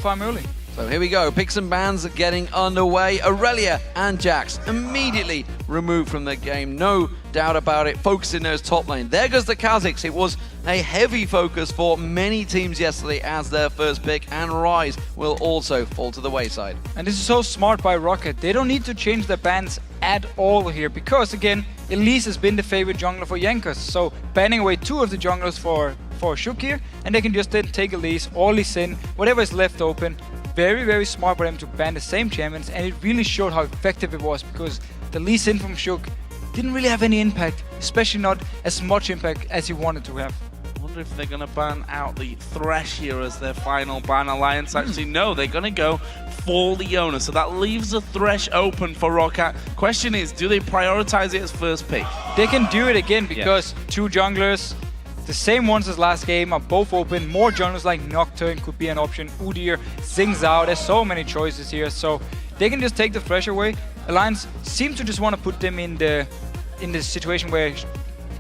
farm early. So here we go, picks and bans are getting underway. Aurelia and Jax immediately removed from the game, no doubt about it, focusing those top lane. There goes the Kha'Zix. It was a heavy focus for many teams yesterday as their first pick, and Ryze will also fall to the wayside. And this is so smart by ROCCAT. They don't need to change their bans at all here, because again, Elise has been the favorite jungler for Jankos. So banning away 2 of the junglers for Shook here, and they can just then take Elise or Lee Sin, whatever is left open. Very, very smart for them to ban the same champions, and it really showed how effective it was, because the Lee Sin from Shook didn't really have any impact, especially not as much impact as he wanted to have. I wonder if they're going to ban out the Thresh here as their final ban. Alliance actually, no, they're going to go for Leona, so that leaves the Thresh open for ROCCAT. Question is, do they prioritize it as first pick? They can do it again, because 2 junglers, the same ones as last game, are both open. More junglers like Nocturne could be an option. Udyr, Xing Zhao, there's so many choices here, so they can just take the Thresh away. Alliance seems to just want to put them in the situation where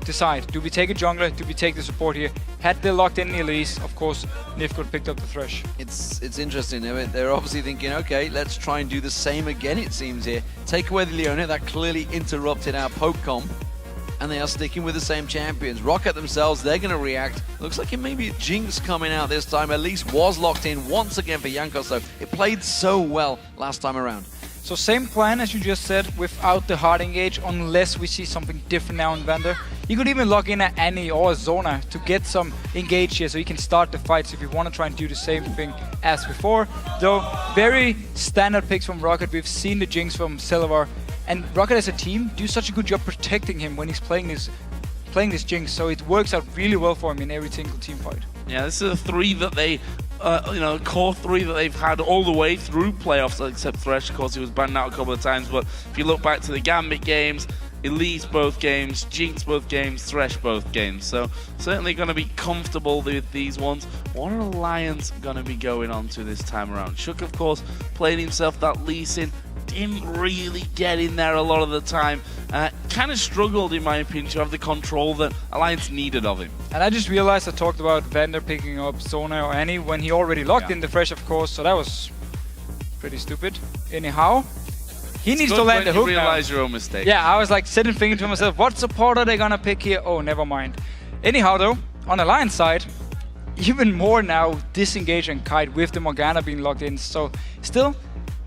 decide, do we take a jungler, do we take the support here? Had they locked in Elise, of course, Nif could have picked up the Thresh. It's interesting. They're obviously thinking, okay, let's try and do the same again, it seems here. Take away the Leona, that clearly interrupted our poke comp, and they are sticking with the same champions. ROCCAT themselves, they're going to react. Looks like it may be a Jinx coming out this time. Elise was locked in once again for Jankos, though. It played so well last time around. So same plan as you just said, without the hard engage, unless we see something different now in Vander. You could even lock in a Annie or a Zona to get some engage here, so you can start the fights if you want to try and do the same thing as before. Though, very standard picks from ROCCAT. We've seen the Jinx from Silver, and ROCCAT as a team do such a good job protecting him when he's playing this Jinx, so it works out really well for him in every single team fight. Yeah, this is a 3 that they core 3 that they've had all the way through playoffs, except Thresh. Of course, he was banned out a couple of times, but if you look back to the Gambit games, Elise both games, Jinx both games, Thresh both games. So certainly going to be comfortable with these ones. What are Alliance going to be going on to this time around? Shook, of course, played himself that Lee Sin. Didn't really get in there a lot of the time. Kind of struggled, in my opinion, to have the control that Alliance needed of him. And I just realized I talked about Vander picking up Zona or Annie when he already locked in the Thresh, of course, so that was pretty stupid. Anyhow, he needs to land the hook now. You realize your own mistake. Yeah, I was like sitting thinking to myself, what support are they gonna pick here? Oh, never mind. Anyhow though, on Alliance side, even more now disengage and kite with the Morgana being locked in. So still,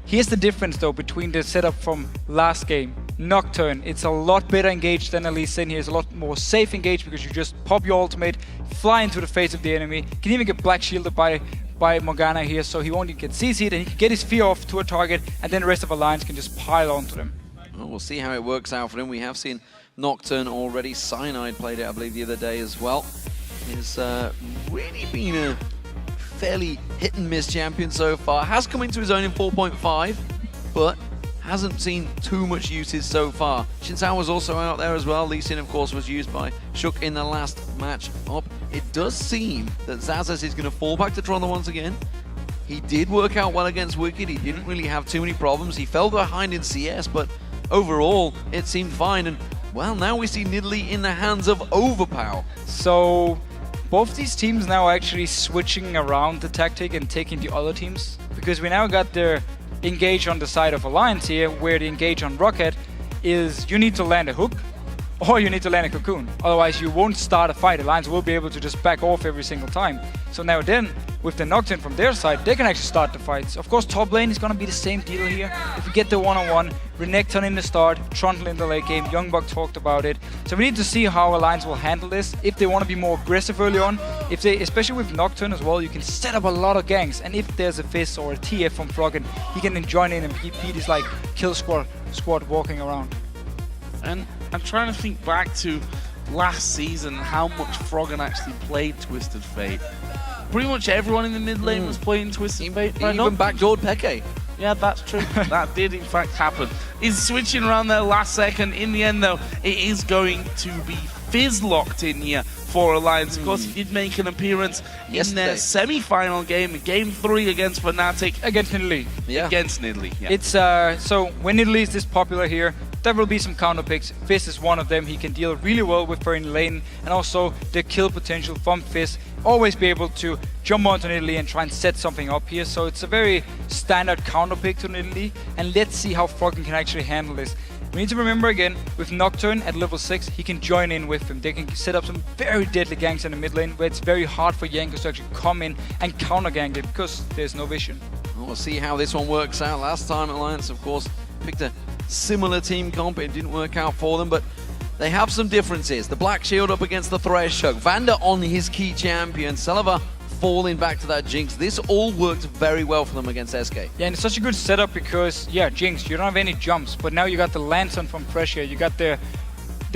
here's the difference though between the setup from last game. Nocturne, it's a lot better engaged than Elise Sin here. It's a lot more safe engaged because you just pop your ultimate, fly into the face of the enemy. Can even get black shielded by Morgana here, so he won't even get CC'd, and he can get his fear off to a target, and then the rest of Alliance can just pile onto them. Well, we'll see how it works out for him. We have seen Nocturne already. Cyanide played it, I believe, the other day as well. He's really been a fairly hit and miss champion so far. Has come into his own in 4.5, but hasn't seen too much usage so far. Xin Zhao was also out there as well. Lee Sin, of course, was used by Shook in the last match up. It does seem that Zazas is going to fall back to Tronda once again. He did work out well against Wicked. He didn't really have too many problems. He fell behind in CS, but overall, it seemed fine. And, well, now we see Nidalee in the hands of Overpower. So, both these teams now are actually switching around the tactic and taking the other teams, because we now got their engage on the side of Alliance here, where the engage on ROCCAT is you need to land a hook or you need to land a cocoon. Otherwise you won't start a fight. Alliance will be able to just back off every single time. So now then, with the Nocturne from their side, they can actually start the fights. Of course, top lane is going to be the same deal here. If we get the one-on-one, Renekton in the start, Trundle in the late game, Youngbuck talked about it. So we need to see how Alliance will handle this. If they want to be more aggressive early on, if they, especially with Nocturne as well, you can set up a lot of ganks. And if there's a Fizz or a TF from Froggen, he can then join in and beat his like kill squad walking around. And I'm trying to think back to last season, how much Froggen actually played Twisted Fate. Pretty much everyone in the mid lane was playing Twisted Fate. He even backdoored Peke. Yeah, that's true. That did in fact happen. He's switching around there last second. In the end though, it is going to be Fizz locked in here for Alliance. Of course, he did make an appearance in their semi-final game, Game 3 against Fnatic. Against Nidalee. Yeah. Against Nidalee, yeah. It's, so when Nidalee is this popular here, there will be some counter picks. Fizz is one of them. He can deal really well with her in lane, and also the kill potential from Fizz always be able to jump onto Italy and try and set something up here. So it's a very standard counter pick to Italy, and let's see how Froggen can actually handle this. We need to remember again, with Nocturne at level 6, he can join in with him. They can set up some very deadly ganks in the mid lane, where it's very hard for Jankos to actually come in and counter gank it, because there's no vision. We'll see how this one works out. Last time Alliance, of course, picked a similar team comp. It didn't work out for them, but they have some differences. The Black Shield up against the Thresh Choke. Vander on his key champion. Celiva falling back to that Jinx. This all worked very well for them against SK. Yeah, and it's such a good setup because, yeah, Jinx, you don't have any jumps, but now you got the Lantern from Thresh here. You got the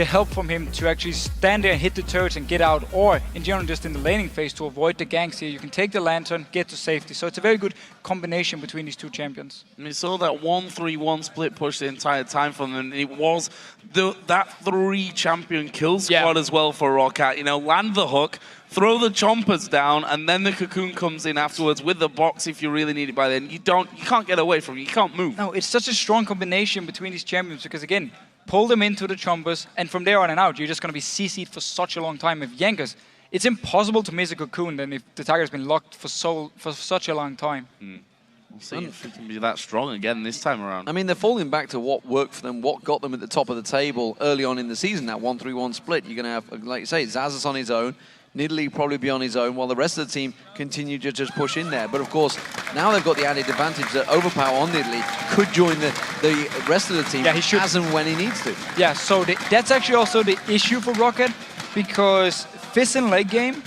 help from him to actually stand there and hit the turrets and get out, or in general just in the laning phase to avoid the ganks here. You can take the Lantern, get to safety. So it's a very good combination between these two champions. We saw that 1-3-1 split push the entire time from them, and it was that 3 champion kill squad as well for ROCCAT. You know, land the hook, throw the chompers down, and then the cocoon comes in afterwards with the box if you really need it by then. You can't get away from it, you can't move. No, it's such a strong combination between these champions because, again, pull them into the chompers, and from there on and out, you're just going to be CC'd for such a long time. If Jankos, it's impossible to miss a cocoon then if the Tiger's been locked for such a long time. We'll see if it can be that strong again this time around. I mean, they're falling back to what worked for them, what got them at the top of the table early on in the season, that 1-3-1 split. You're going to have, like you say, Xaxus on his own, Nidalee probably be on his own, while the rest of the team continue to just push in there. But of course, now they've got the added advantage that Overpower on Nidalee could join the rest of the team as and when he needs to. Yeah, so that's actually also the issue for ROCCAT, because Fizz in late game,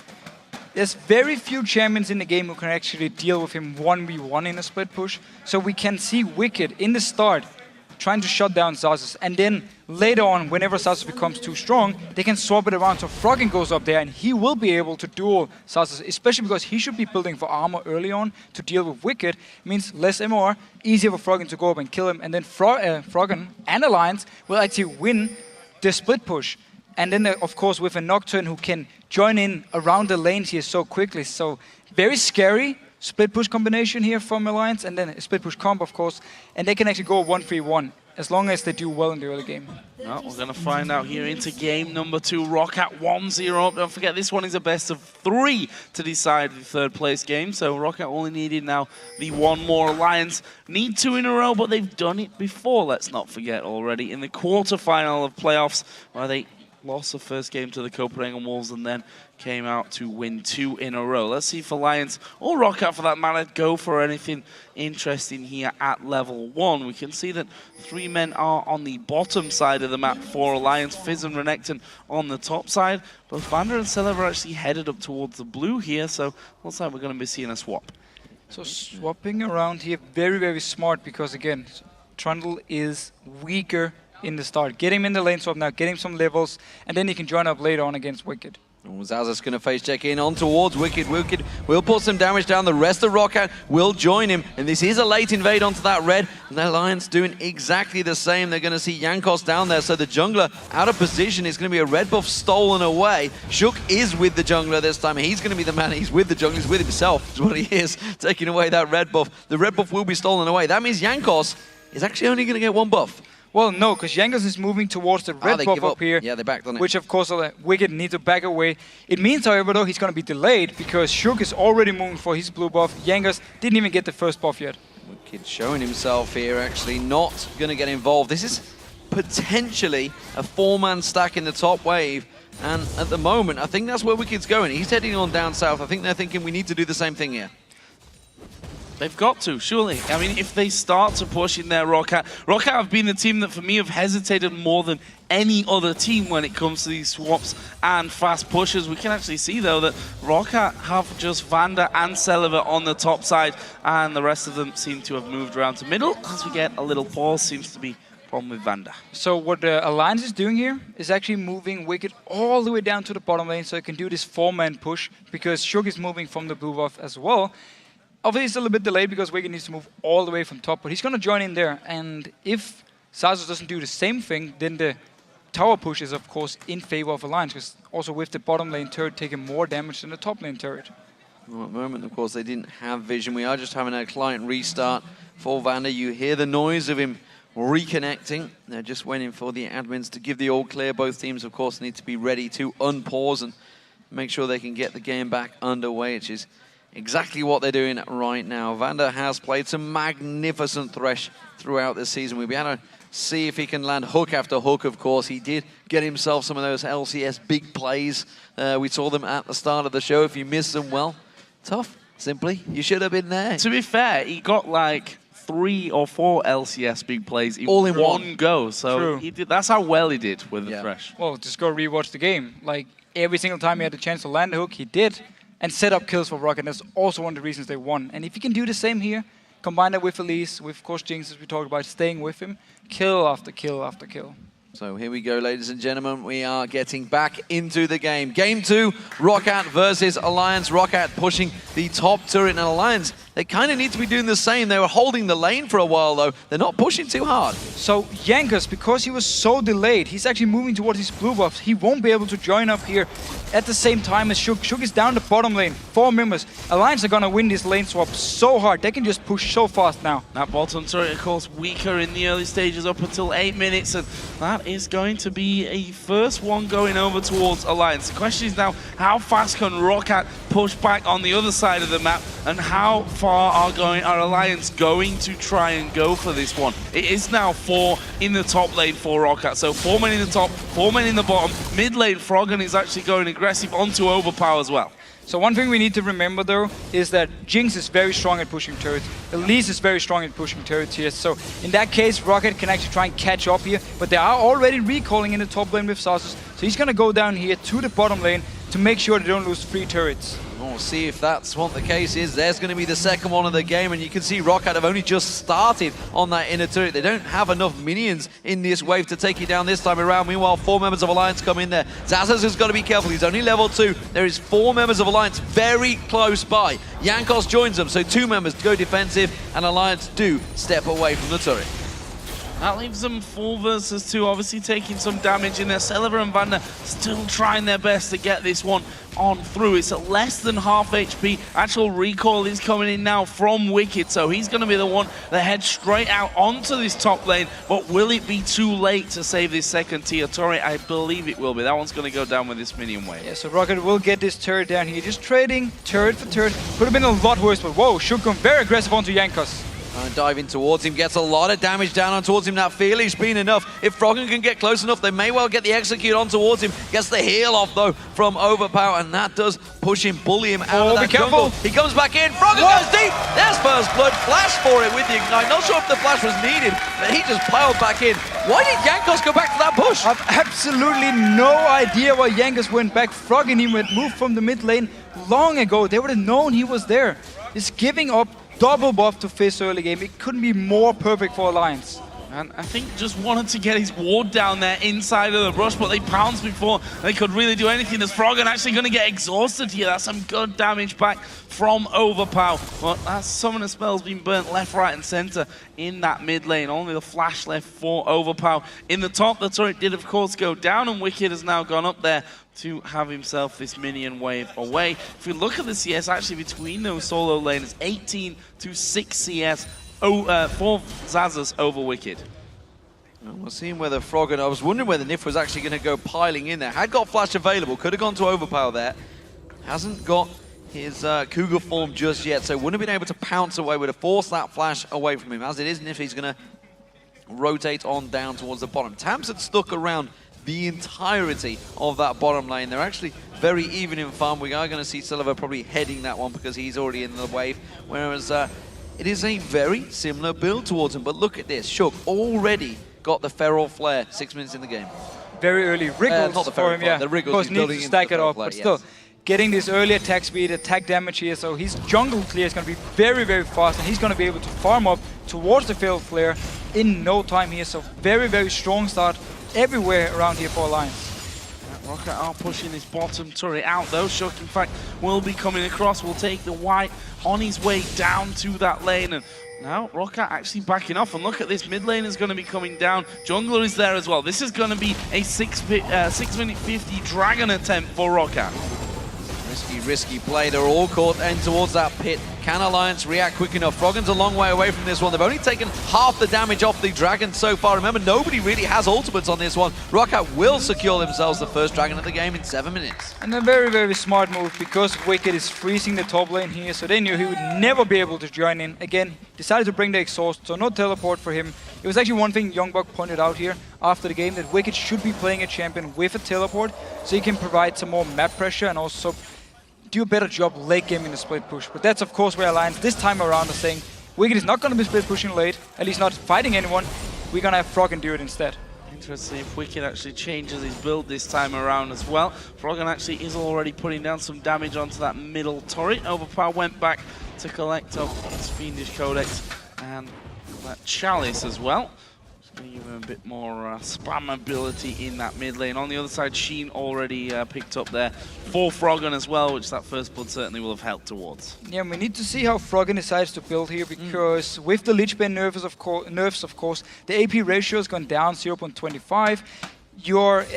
there's very few champions in the game who can actually deal with him 1v1 in a split push. So we can see Wicked in the start trying to shut down Xaxus, and then later on, whenever Xaxus becomes too strong, they can swap it around so Froggen goes up there and he will be able to duel Xaxus, especially because he should be building for armor early on to deal with Wicked. It means less MR, easier for Froggen to go up and kill him, and then Froggen and Alliance will actually win the split push. And then, of course, with a Nocturne who can join in around the lanes here so quickly. So very scary split push combination here from Alliance, and then a split push comp, of course. And they can actually go 1-3-1 as long as they do well in the early game. Well, we're going to find out here into game number 2. ROCCAT 1-0 up. Don't forget, this one is a best of 3 to decide the third place game. So ROCCAT only needed now the one more. Alliance need 2 in a row, but they've done it before, let's not forget already, in the quarterfinal of playoffs, where they lost the first game to the Copenhagen Wolves and then came out to win 2 in a row. Let's see if Alliance, or ROCCAT for that matter, go for anything interesting here at level 1. We can see that 3 men are on the bottom side of the map for Alliance, Fizz and Renekton on the top side. Both Vander and Celiva are actually headed up towards the blue here, so looks like we're going to be seeing a swap. So swapping around here, very, very smart, because again, Trundle is weaker in the start. Get him in the lane swap now, get him some levels, and then he can join up later on against Wicked. Xaxus going to face check in on towards Wicked. Wicked will put some damage down. The rest of ROCCAT will join him. And this is a late invade onto that red. And the Alliance doing exactly the same. They're going to see Jankos down there. So the jungler out of position. Is going to be a red buff stolen away. Shook is with the jungler this time. He's going to be the man. He's with the jungler. He's with himself is what he is. Taking away that red buff. The red buff will be stolen away. That means Jankos is actually only going to get 1 buff. Well, no, because Jankos is moving towards the red buff up here. Yeah, they backed on it. Which, of course, Wicked need to back away. It means, however, though, he's going to be delayed because Shook is already moving for his blue buff. Jankos didn't even get the first buff yet. Wicked showing himself here, actually not going to get involved. This is potentially a 4-man stack in the top wave. And at the moment, I think that's where Wicked's going. He's heading on down south. I think they're thinking we need to do the same thing here. They've got to, surely. I mean, if they start to push in their ROCCAT have been the team that, for me, have hesitated more than any other team when it comes to these swaps and fast pushes. We can actually see, though, that ROCCAT have just Vander and Celiva on the top side, and the rest of them seem to have moved around to middle. As we get a little pause, seems to be a problem with Vander. So what the Alliance is doing here is actually moving Wicked all the way down to the bottom lane so it can do this 4-man push, because Shook is moving from the blue buff as well. Obviously, it's a little bit delayed because Wicked needs to move all the way from top, but he's going to join in there. And if Xaxus doesn't do the same thing, then the tower push is, of course, in favor of Alliance, because also with the bottom lane turret taking more damage than the top lane turret. Well, at the moment, of course, they didn't have vision. We are just having a client restart for Vander. You hear the noise of him reconnecting. They're just waiting for the admins to give the all clear. Both teams, of course, need to be ready to unpause and make sure they can get the game back underway, which is exactly what they're doing right now. Vander has played some magnificent Thresh throughout this season. We'll be able to see if he can land hook after hook, of course. He did get himself some of those LCS big plays. We saw them at the start of the show. If you missed them, well, tough, simply. You should have been there. To be fair, he got like 3 or 4 LCS big plays all in one go. So he did, that's how well he did with the Thresh. Well, just go rewatch the game. Like, every single time he had the chance to land a hook, he did. And set up kills for ROCCAT. That's also one of the reasons they won. And if you can do the same here, combine that with Elise, with, of course, Jinx, as we talked about, staying with him, kill after kill after kill. So here we go, ladies and gentlemen. We are getting back into the game. Game 2, ROCCAT versus Alliance. ROCCAT pushing the top turret, and Alliance, they kind of need to be doing the same. They were holding the lane for a while, though. They're not pushing too hard. So Jankos, because he was so delayed, he's actually moving towards his blue buffs. He won't be able to join up here at the same time as Shook. Shook is down the bottom lane, 4 members. Alliance are going to win this lane swap so hard. They can just push so fast now. That bottom turret, of course, weaker in the early stages up until 8 minutes, and that is going to be a first one going over towards Alliance. The question is now, how fast can ROCCAT push back on the other side of the map, and how far are Alliance going to try and go for this one? It is now 4 in the top lane for ROCCAT, so 4 men in the top, 4 men in the bottom. Mid lane, Froggen is actually going aggressive onto Overpower as well. So one thing we need to remember, though, is that Jinx is very strong at pushing turrets. Elise is very strong at pushing turrets here. So in that case, ROCCAT can actually try and catch up here. But they are already recalling in the top lane with Sasus. So he's going to go down here to the bottom lane to make sure they don't lose 3 turrets. We'll see if that's what the case is. There's going to be the second one of the game, and you can see ROCCAT have only just started on that inner turret. They don't have enough minions in this wave to take you down this time around. Meanwhile, 4 members of Alliance come in there. Zazas has got to be careful. He's only level 2. There is 4 members of Alliance very close by. Jankos joins them, so 2 members go defensive, and Alliance do step away from the turret. That leaves them 4 versus 2, obviously taking some damage in there. Celiver and Vander still trying their best to get this one on through. It's at less than half HP. Actual recoil is coming in now from Wicked, so he's going to be the one that heads straight out onto this top lane. But will it be too late to save this second tier turret? I believe it will be. That one's going to go down with this minion wave. Yeah, so ROCCAT will get this turret down here. Just trading turret for turret. Could have been a lot worse, but whoa, Shook gone very aggressive onto Jankos. Diving towards him, gets a lot of damage down on towards him. That Fearley's been enough. If Froggen can get close enough, they may well get the execute on towards him. Gets the heal off, though, from Overpower, and that does push him, bully him out of that jungle. He comes back in. Froggen goes deep. There's first blood. Flash for it with the Ignite. Not sure if the flash was needed, but he just piled back in. Why did Jankos go back to that push? I've absolutely no idea why Jankos went back. Froggen, he went moved from the mid lane long ago. They would have known he was there. He's giving up double buff to Fizz early game. It couldn't be more perfect for Alliance. And I think just wanted to get his ward down there inside of the brush, but they pounced before they could really do anything. As Froggen actually going to get exhausted here. That's some good damage back from Overpower. But that Summoner spell's been burnt left, right, and center in that mid lane. Only the flash left for Overpower. In the top, the turret did, of course, go down, and Wicked has now gone up there to have himself this minion wave away. If we look at the CS actually between those solo lanes, 18 to 6 CS for Zazas over Wicked. Well, we're seeing whether Froggen, I was wondering whether Nif was actually going to go piling in there. Had got flash available, could have gone to Overpower there. Hasn't got his Cougar form just yet, so wouldn't have been able to pounce away, would have forced that flash away from him. As it is, Nif, he's going to rotate on down towards the bottom. Tams had stuck around the entirety of that bottom lane. They're actually very even in farm. We are going to see Celiver probably heading that one because he's already in the wave, whereas it is a very similar build towards him. But look at this, Shook already got the Feral Flare 6 minutes in the game. Very early Wriggles not the for him, yeah. The Wriggles, of course, needs to stack it off, but still, getting this early attack speed, attack damage here, so his jungle clear is going to be very, very fast, and he's going to be able to farm up towards the Feral Flare in no time here, so very, very strong start everywhere around here for Alliance. ROCCAT are pushing this bottom turret out though. Shook, in fact, will be coming across, will take the white on his way down to that lane, and now ROCCAT actually backing off, and look at this, mid lane is going to be coming down. Jungler is there as well. This is going to be a 6 minute 50 dragon attempt for ROCCAT. Risky play. They're all caught in towards that pit. Can Alliance react quick enough? Froggen's a long way away from this one. They've only taken half the damage off the Dragon so far. Remember, nobody really has ultimates on this one. ROCCAT will secure themselves the first Dragon of the game in 7 minutes. And a very, very smart move, because Wicked is freezing the top lane here, so they knew he would never be able to join in. Again, decided to bring the exhaust, so no teleport for him. It was actually one thing Youngbuck pointed out here after the game, that Wicked should be playing a champion with a teleport, so he can provide some more map pressure and also do a better job late game in the split push. But that's of course where Alliance this time around are saying, Wicked is not going to be split pushing late, at least not fighting anyone. We're going to have Froggen do it instead. Interesting if Wicked actually changes his build this time around as well. Froggen actually is already putting down some damage onto that middle turret. Overpower went back to collect off his Fiendish Codex and that Chalice as well. Give him a bit more spam ability in that mid lane. On the other side, Sheen already picked up there for Froggen as well, which that first blood certainly will have helped towards. Yeah, we need to see how Froggen decides to build here, because with the Lich Bane nerfs, of course, the AP ratio has gone down 0.25.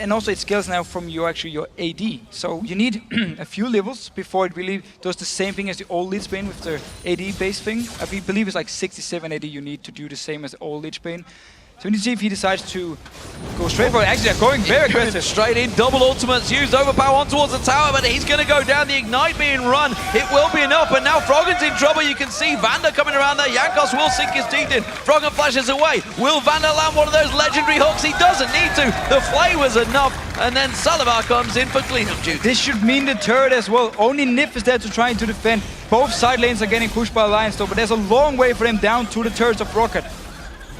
And also it scales now from your AD. So you need a few levels before it really does the same thing as the old Lich Bane with the AD base thing. I believe it's like 67 AD you need to do the same as the old Lich Bane. So we need to see if he decides to go straight for it. Actually, they're going very aggressive. Straight in, double ultimates used, overpower on towards the tower, but he's going to go down. The Ignite being run, it will be enough, but now Froggen's in trouble. You can see Vander coming around there. Jankos will sink his teeth in. Froggen flashes away. Will Vander land one of those legendary hooks? He doesn't need to. The flay was enough, and then Salavar comes in for cleanup duty. This should mean the turret as well. Only Nif is there to try to defend. Both side lanes are getting pushed by Alliance though, but there's a long way for them down to the turrets of ROCCAT.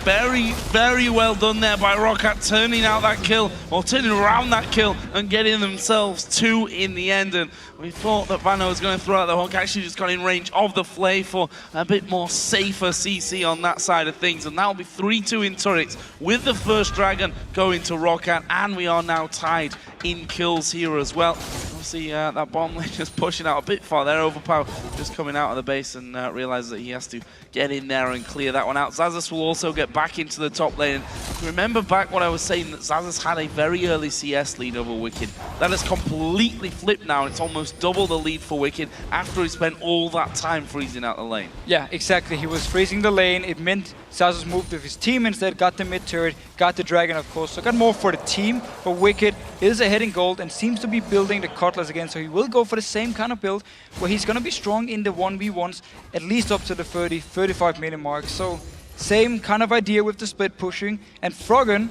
Very, very well done there by ROCCAT, turning out that kill, or turning around that kill and getting themselves 2 in the end. And we thought that Vano was going to throw out the hook, actually just got in range of the flay for a bit more safer CC on that side of things. And that'll be 3-2 in turrets with the first Dragon going to ROCCAT, and we are now tied in kills here as well. Obviously that bomb lane just pushing out a bit far there. Overpower just coming out of the base and realizes that he has to get in there and clear that one out. Xaxus will also get back into the top lane. And remember back what I was saying, that Xaxus had a very early CS lead over Wicked. That has completely flipped now. It's almost double the lead for Wicked after he spent all that time freezing out the lane. Yeah, exactly. He was freezing the lane. It meant Xaxus moved with his team instead, got the mid turret, got the Dragon of course, so got more for the team. But Wicked is ahead in gold and seems to be building the Cutlass again, so he will go for the same kind of build where he's going to be strong in the 1v1s, at least up to the 30-35 minute mark. So same kind of idea with the split pushing. And Froggen,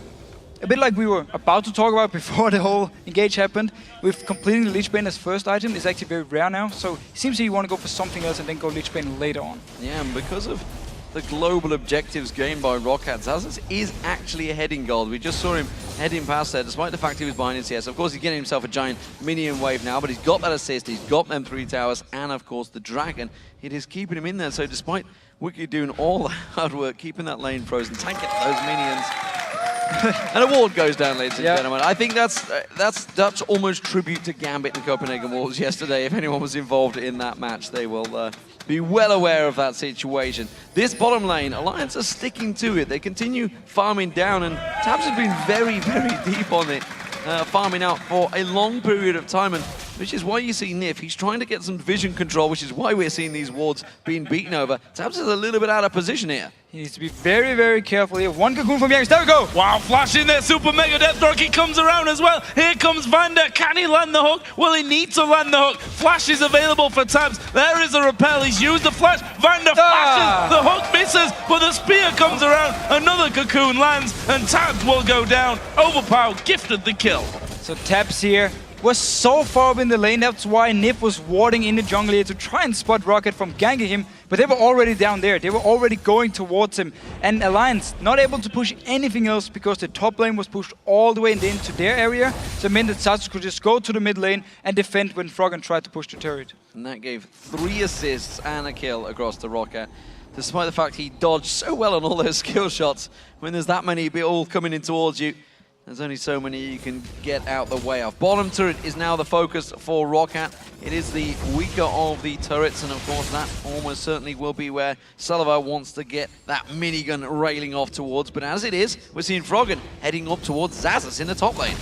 a bit like we were about to talk about before the whole engage happened, with completing the Lich Bane as first item is actually very rare now, so it seems that you want to go for something else and then go Lich Bane later on. Yeah, and because of the global objectives gained by ROCCAT, Xaxus is actually ahead in gold. We just saw him heading past there, despite the fact he was behind in CS. Of course, he's getting himself a giant minion wave now, but he's got that assist, he's got them 3 towers, and of course the Dragon. It is keeping him in there, so despite Wicked doing all the hard work, keeping that lane frozen, tanking those minions, and a ward goes down, ladies and gentlemen. I think that's almost tribute to Gambit and Copenhagen Wolves yesterday. If anyone was involved in that match, they will be well aware of that situation. This bottom lane, Alliance are sticking to it. They continue farming down, and Tabs has been very, very deep on it, farming out for a long period of time, and which is why you see Nif. He's trying to get some vision control, which is why we're seeing these wards being beaten over. Tabs is a little bit out of position here. He needs to be very, very careful here. One cocoon from Yanks. There we go. Wow, flash in there. Super Mega Death Rocky comes around as well. Here comes Vander. Can he land the hook? Will he need to land the hook? Flash is available for Tabs. There is a repel. He's used the flash. Vander flashes. The hook misses, but the spear comes around. Another cocoon lands, and Tabs will go down. Overpower gifted the kill. So Tabs here was so far up in the lane. That's why Nif was warding in the jungle here to try and spot ROCCAT from ganking him. But they were already down there. They were already going towards him. And Alliance not able to push anything else because the top lane was pushed all the way into their area. So it meant that Xaxus could just go to the mid lane and defend when Froggen tried to push the turret. And that gave 3 assists and a kill across the ROCCAT, despite the fact he dodged so well on all those skill shots. When there's that many all coming in towards you, there's only so many you can get out the way of. Bottom turret is now the focus for ROCCAT. It is the weaker of the turrets, and of course that almost certainly will be where Salavar wants to get that minigun railing off towards. But as it is, we're seeing Froggen heading up towards Xaxus in the top lane.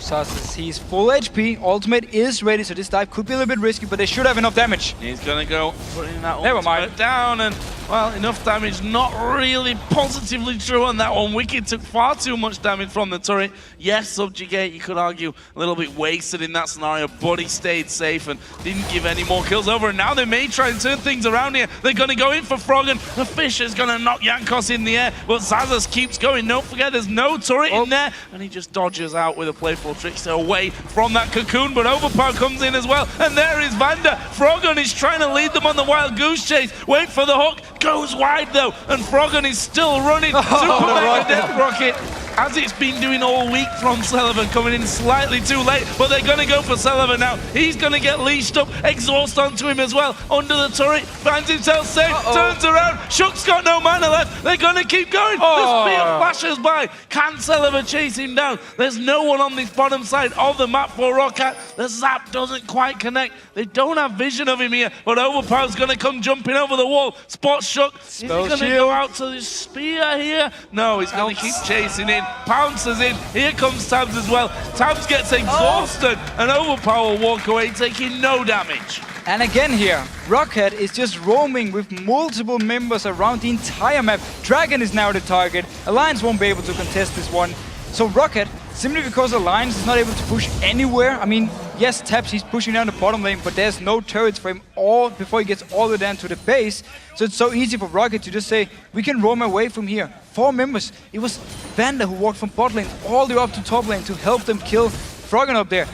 Zazas, he's full HP, ultimate is ready, so this dive could be a little bit risky, but they should have enough damage. He's gonna go putting that Never ultimate mind. down, and well, enough damage. Not really positively true on that one. Wicked took far too much damage from the turret. Yes, Subjugate, you could argue, a little bit wasted in that scenario, but he stayed safe and didn't give any more kills over. And now they may try and turn things around here. They're gonna go in for Froggen. The fish is gonna knock Jankos in the air, but Zazas keeps going. Don't forget, there's no turret in there, and he just dodges out with a playful trickster away from that cocoon, but Overpower comes in as well, and there is Vander. Froggen is trying to lead them on the wild goose chase. Wait for the hook, goes wide though, and Froggen is still running. Super Mega Death Rocket, as it's been doing all week from Sullivan, coming in slightly too late, but they're going to go for Sullivan now. He's going to get leashed up, exhaust onto him as well, under the turret, finds himself safe, turns around, Shook's got no mana left, they're going to keep going. The spear flashes by, can Sullivan chase him down? There's no one on this bottom side of the map for ROCCAT. The zap doesn't quite connect, they don't have vision of him here, but Overpower's going to come jumping over the wall, spots Shook, is he going to go out to the spear here? No, he's going to keep chasing in. Pounces in, here comes Tabs as well. Tabs gets exhausted, and Overpower walk away taking no damage. And again here, ROCCAT is just roaming with multiple members around the entire map. Dragon is now the target. Alliance won't be able to contest this one. So ROCCAT, simply because Alliance is not able to push anywhere, I mean, yes, Tabs, he's pushing down the bottom lane, but there's no turrets for him all before he gets all the way down to the base. So it's so easy for ROCCAT to just say, we can roam away from here. 4 members. It was Vander who walked from bot lane all the way up to top lane to help them kill Froggen up there.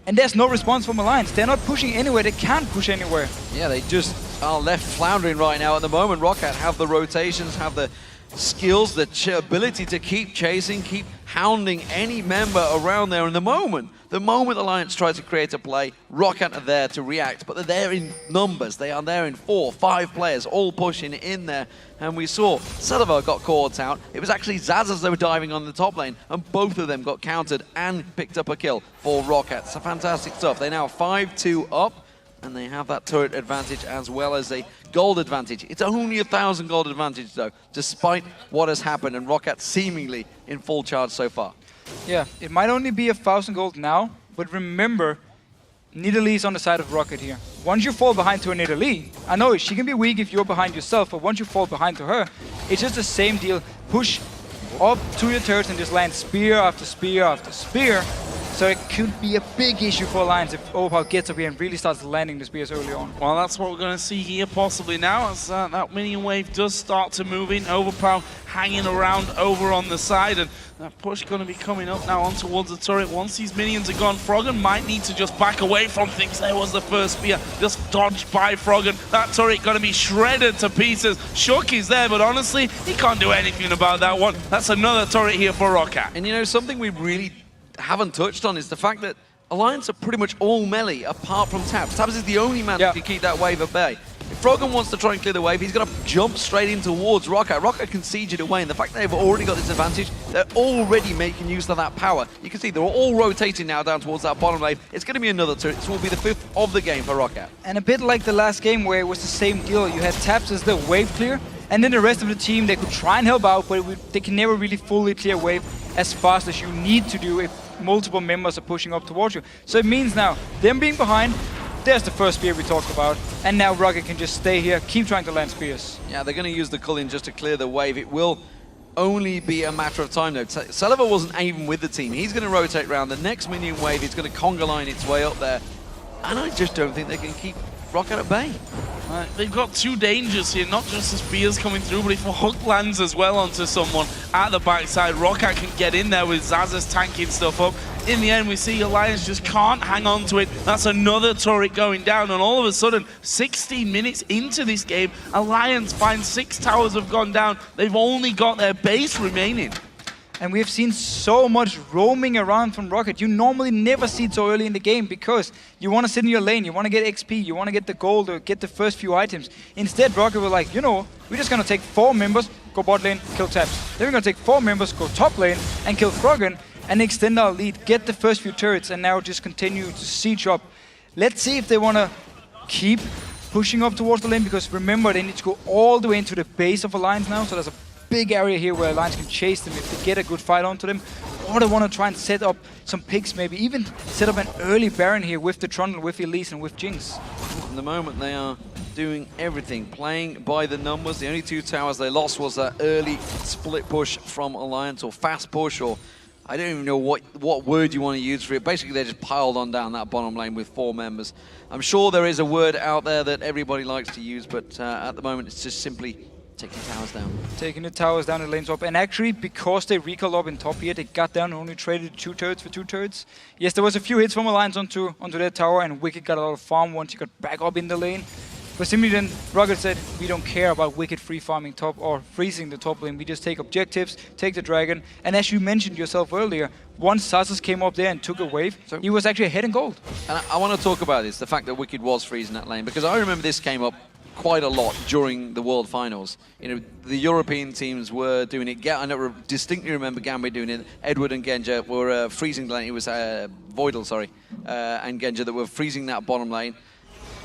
And there's no response from Alliance. They're not pushing anywhere. They can't push anywhere. Yeah, they just are left floundering right now at the moment. ROCCAT have the rotations, have the skills, the ability to keep chasing, keep hounding any member around there. And the moment Alliance tries to create a play, ROCCAT are there to react, but they're there in numbers. They are there in 4, 5 players, all pushing in there. And we saw Sullivan got caught out. It was actually Zazas that were diving on the top lane, and both of them got countered and picked up a kill for ROCCAT. So fantastic stuff. They now 5-2 up, and they have that turret advantage as well as a gold advantage. It's only 1,000 gold advantage though, despite what has happened, and ROCCAT seemingly in full charge so far. Yeah, it might only be 1,000 gold now, but remember, Nidalee is on the side of ROCCAT here. Once you fall behind to a Nidalee, I know she can be weak if you're behind yourself, but once you fall behind to her, it's just the same deal. Push up to your turrets and just land spear after spear after spear. So it could be a big issue for Alliance if Overpower gets up here and really starts landing the spears early on. Well, that's what we're going to see here possibly now as that minion wave does start to move in. Overpower hanging around over on the side, and that push going to be coming up now on towards the turret. Once these minions are gone, Froggen might need to just back away from things. There was the first spear, just dodged by Froggen. That turret going to be shredded to pieces. Shook is there, but honestly, he can't do anything about that one. That's another turret here for ROCCAT. And you know, something we really haven't touched on is the fact that Alliance are pretty much all melee apart from Tabs. Tabs is the only man that can keep that wave at bay. If Froggen wants to try and clear the wave, he's going to jump straight in towards ROCCAT. ROCCAT can siege it away, and the fact that they've already got this advantage, they're already making use of that power. You can see they're all rotating now down towards that bottom lane. It's going to be another turret. This will be the 5th of the game for ROCCAT. And a bit like the last game where it was the same deal. You had Tabs as the wave clear, and then the rest of the team, they could try and help out, but they can never really fully clear wave as fast as you need to do if multiple members are pushing up towards you. So it means now, them being behind, there's the first spear we talked about, and now ROCCAT can just stay here, keep trying to land spears. Yeah, they're going to use the Culling just to clear the wave. It will only be a matter of time though. Sullivan wasn't even with the team. He's going to rotate around. The next minion wave is going to conga line its way up there, and I just don't think they can keep ROCCAT at bay. They've got 2 dangers here, not just the spears coming through, but if a hook lands as well onto someone at the backside, ROCCAT can get in there with Zazas tanking stuff up. In the end, we see Alliance just can't hang on to it. That's another turret going down, and all of a sudden, 16 minutes into this game, Alliance finds 6 towers have gone down. They've only got their base remaining. And we have seen so much roaming around from ROCCAT. You normally never see it so early in the game because you want to sit in your lane, you want to get XP, you want to get the gold or get the first few items. Instead, ROCCAT were like, you know, we're just going to take 4 members, go bot lane, kill Tabs. Then we're going to take 4 members, go top lane and kill Froggen and extend our lead, get the first few turrets and now just continue to siege up. Let's see if they want to keep pushing up towards the lane because remember, they need to go all the way into the base of Alliance now. So there's a big area here where Alliance can chase them if they get a good fight onto them, or they want to try and set up some picks, maybe even set up an early Baron here with the Trundle, with Elise, and with Jinx. At the moment, they are doing everything, playing by the numbers. The only 2 towers they lost was that early split push from Alliance, or fast push, or I don't even know what word you want to use for it. Basically, they just piled on down that bottom lane with 4 members. I'm sure there is a word out there that everybody likes to use, but at the moment, it's just simply taking towers down. Taking the towers down the lane top. And actually, because they recalled up in top here, they got down and only traded 2 turrets for 2 turrets. Yes, there was a few hits from Alliance onto that tower, and Wicked got a lot of farm once he got back up in the lane. But simply then, ROCCAT said, we don't care about Wicked free farming top or freezing the top lane. We just take objectives, take the dragon. And as you mentioned yourself earlier, once Xaxus came up there and took a wave, he was actually ahead in gold. And I want to talk about this, the fact that Wicked was freezing that lane, because I remember this came up quite a lot during the World Finals. You know, the European teams were doing it. I distinctly remember Gambit doing it. Edward and Genja were freezing the lane. It was Voidal, sorry, and Genja that were freezing that bottom lane.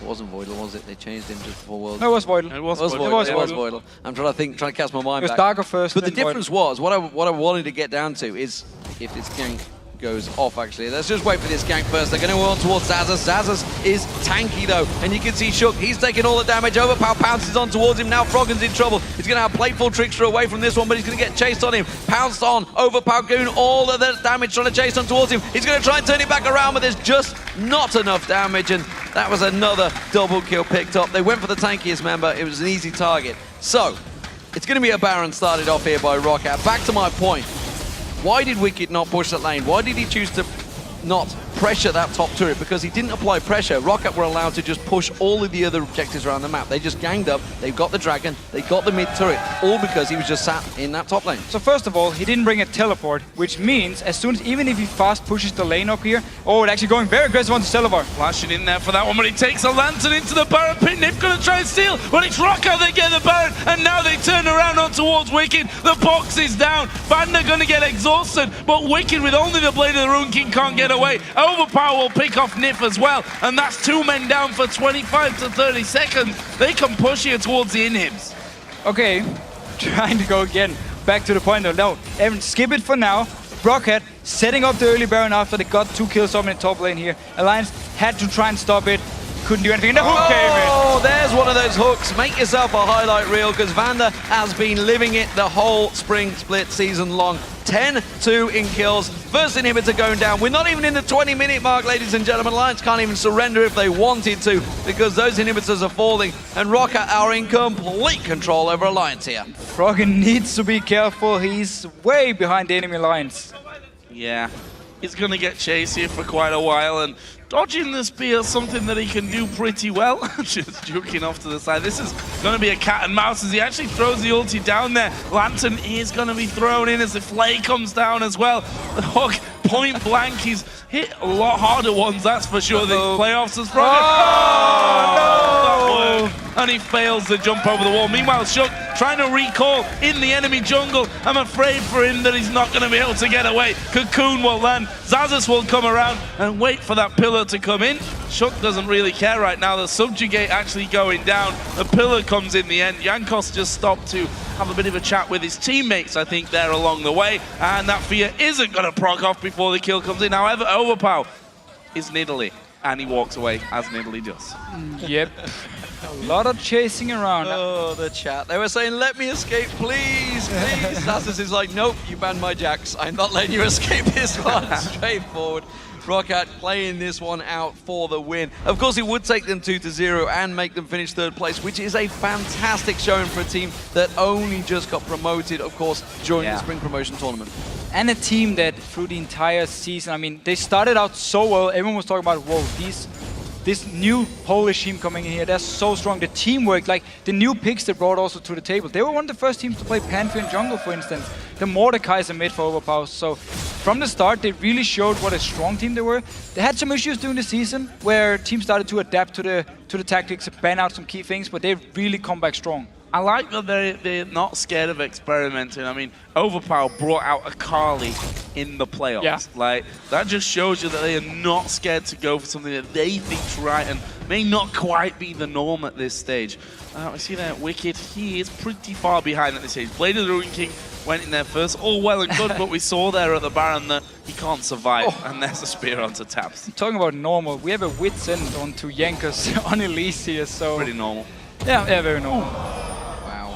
It wasn't Voidal, was it? They changed him just before World. No, it was Voidal. It was Voidal. I'm trying to cast my mind back. It was Darker first. But the difference was, what I wanted to get down to is if this gank goes off, actually. Let's just wait for this gank first. They're going to go on towards Xaxus. Xaxus is tanky, though. And you can see Shook. He's taking all the damage. Overpower pounces on towards him. Now Froggen's in trouble. He's going to have Plateful Trickster away from this one, but he's going to get chased on him. Pounced on. Overpower Goon. All of the damage trying to chase on towards him. He's going to try and turn it back around, but there's just not enough damage. And that was another double kill picked up. They went for the tankiest member. It was an easy target. So, it's going to be a Baron started off here by ROCCAT. Back to my point. Why did Wicked not push that lane? Why did he choose to not pressure that top turret? Because he didn't apply pressure. ROCCAT were allowed to just push all of the other objectives around the map. They just ganged up, they got the dragon, they got the mid turret, all because he was just sat in that top lane. So first of all, he didn't bring a teleport, which means as soon as, even if he fast pushes the lane up here, it's actually going very aggressive onto Celavar. Flashing in there for that one, but he takes a lantern into the Baron pit. Nip gonna try and steal, but it's ROCCAT that get the Baron, and now they turn around on towards Wicked. The box is down. Vanda gonna get exhausted, but Wicked with only the Blade of the Rune King can't get away. Overpower will pick off Nif as well, and that's 2 men down for 25 to 30 seconds. They can push here towards the inhibs. Okay, trying to go again. Back to the point though. No, Evan, skip it for now. ROCCAT setting up the early Baron after they got 2 kills up in the top lane here. Alliance had to try and stop it. Couldn't do anything. And the hook came in. Oh, there's one of those hooks. Make yourself a highlight reel, because Vanda has been living it the whole spring split season long. 10-2 in kills. First inhibitor going down. We're not even in the 20-minute mark, ladies and gentlemen. Alliance can't even surrender if they wanted to, because those inhibitors are falling, and ROCCAT are in complete control over Alliance here. Froggen needs to be careful. He's way behind the enemy lines. Yeah, he's going to get chased here for quite a while, and dodging the spear is something that he can do pretty well. Just juking off to the side. This is going to be a cat and mouse as he actually throws the ulti down there. Lantern is going to be thrown in as the Flay comes down as well. The hook, point blank, he's hit a lot harder ones, that's for sure. The playoffs as Froggen. Oh, no! And he fails to jump over the wall. Meanwhile, Shook trying to recall in the enemy jungle. I'm afraid for him that he's not going to be able to get away. Cocoon will land. Xaxus will come around and wait for that pillar to come in. Shook doesn't really care right now. The subjugate actually going down. The pillar comes in the end. Jankos just stopped to have a bit of a chat with his teammates, I think, there along the way. And that fear isn't going to proc off before the kill comes in. However, Overpower is Nidalee. And he walks away, as Nidalee does. Yep. A lot of chasing around. Oh, the chat. They were saying, let me escape, please, please. Xaxus is like, nope, you banned my Jax. I'm not letting you escape this one. Straightforward. ROCCAT playing this one out for the win. Of course, it would take them 2-0 and make them finish 3rd place, which is a fantastic showing for a team that only just got promoted, of course, during the spring promotion tournament. And a team that through the entire season, I mean, they started out so well. Everyone was talking about, whoa, this new Polish team coming in here, they're so strong. The teamwork, like the new picks they brought also to the table. They were one of the first teams to play Pantheon jungle, for instance. The Mordekai's a mid for Overpower. So from the start, they really showed what a strong team they were. They had some issues during the season where teams started to adapt to the tactics, ban out some key things, but they've really come back strong. I like that they're not scared of experimenting. I mean, Overpower brought out Akali in the playoffs. Yeah. Like, that just shows you that they are not scared to go for something that they think's right and may not quite be the norm at this stage. I see that Wicked, he is pretty far behind at this stage. Blade of the Ruin King went in there first, all well and good, but we saw there at the Baron that he can't survive, and there's a spear onto Taps. Talking about normal, we have a Wit's End onto Yankers on Elise here, so... Pretty normal. Yeah, very normal. Wow.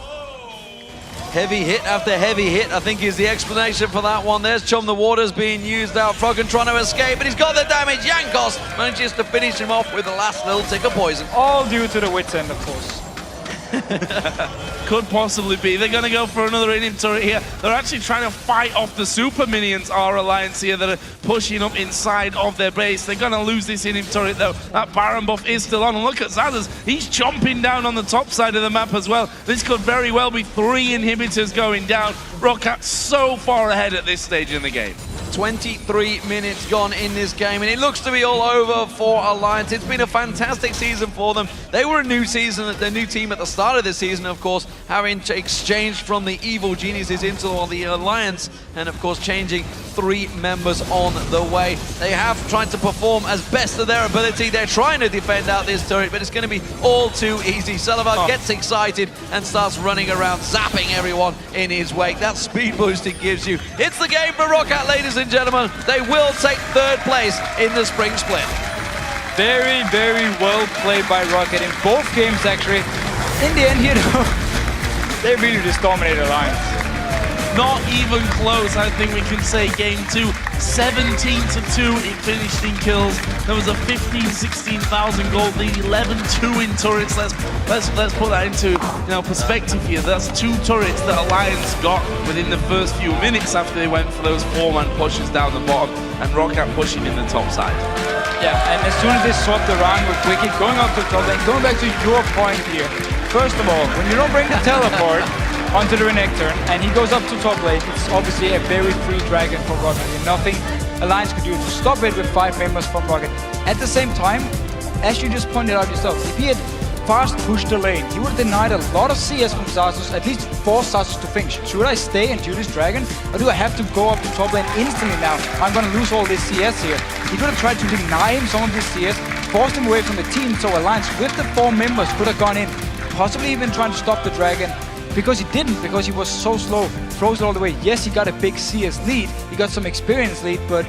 Heavy hit after heavy hit, I think, is the explanation for that one. There's Chum the Waters being used out. Froggen trying to escape, but he's got the damage. Jankos manages to finish him off with the last little tick of poison. All due to the Wit's End, of course. Could possibly be. They're going to go for another in-him turret here. They're actually trying to fight off the super minions, our alliance here, that are pushing up inside of their base. They're going to lose this in-him turret, though. That Baron buff is still on. And look at Zazas. He's chomping down on the top side of the map as well. This could very well be 3 inhibitors going down. ROCCAT so far ahead at this stage in the game. 23 minutes gone in this game, and it looks to be all over for Alliance. It's been a fantastic season for them. They were a new team at the start of this season, of course, having exchanged from the Evil Geniuses into the Alliance, and of course changing 3 members on the way. They have tried to perform as best of their ability. They're trying to defend out this turret, but it's going to be all too easy. Selavar gets excited and starts running around, zapping everyone in his wake. That speed boost it gives you. It's the game for ROCCAT, ladies and gentlemen. They will take 3rd place in the spring split. Very, very well played by ROCCAT in both games, actually. In the end, you know, they really just dominated Alliance. Not even close, I think we can say. Game 2, 17-2, it finished in kills. There was a 16,000 gold lead, 11-2 in turrets. Let's put that into perspective here. That's 2 turrets that Alliance got within the first few minutes after they went for those 4-man pushes down the bottom, and ROCCAT pushing in the top side. Yeah, and as soon as they swapped around with Wicked, going up to top lane, going back to your point here. First of all, when you don't bring the teleport onto the Renekton and he goes up to top lane, it's obviously a very free dragon for ROCCAT. And nothing Alliance could do to stop it with 5 members from ROCCAT. At the same time, as you just pointed out yourself, if he had fast pushed the lane, he would have denied a lot of CS from Xaxus, at least forced Xaxus to think, should I stay and do this dragon, or do I have to go up to top lane instantly now? I'm going to lose all this CS here. He could have tried to deny him some of this CS, forced him away from the team, so Alliance with the 4 members could have gone in, possibly even trying to stop the dragon, because he didn't, because he was so slow, froze it all the way. Yes, he got a big CS lead, he got some experience lead, but